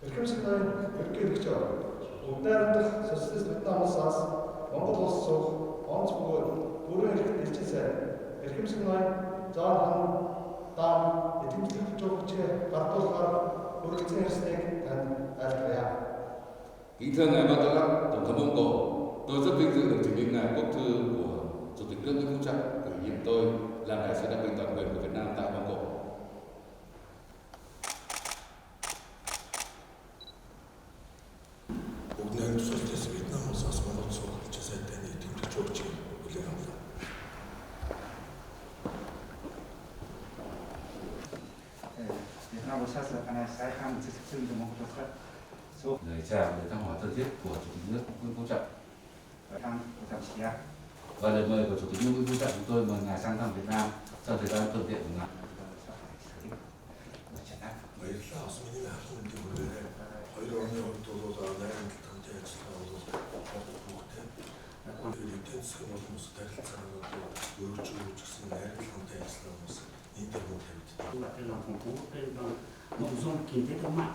Эрхэм сайхны ерөнхий хэрэгч Угдайрах социалист Вьетнам улсаас Монгол улс суух онц бөгөөд бүрэн эрхт элчин сайд эрхэм сайхны Жон хан Дам эдгэмжлэг зөвчөж гардуулахаар хүрэлцэн ирснийг танд айлтгая. Kính ngài Ban Giám đốc Tổng thống Mông Cổ, tôi rất vinh dự được trình bày ngài quốc thư của Chủ tịch nước Nguyễn Phú Trọng gửi nhiệm tôi làm đại sứ đặc biệt toàn quyền của Việt Nam tại Mông Cổ. Угдайрах социалист Вьетнам улсаас Монгол суух элчин сайдын эдгэмжлэг зөвчөж хүлээн авлаа. Việt Nam ulsаас манай сайхан цэцэгцэн Монгол улсаар Lời chào lời thăm hỏi thân thiết của Chủ tịch nước Nguyễn Phú Trọng và lời mời của Chủ tịch nước Nguyễn Phú Trọng, chúng tôi mời ngài sang thăm Việt Nam trong thời gian thuận tiện của ngài. Баярлалаа. Бас миний ахын мэдээ хүргээрэй. 2 орны хувьд бол найрамд тантай ажиллагаа бол бүгдээ эдийн засгийн боломжтой харилцаагаа өргөжүүлж гэсэн найрамд тантай ажиллагаа бас энэ дээр мөн тавьдаг. Nội dung kinh tế thương mại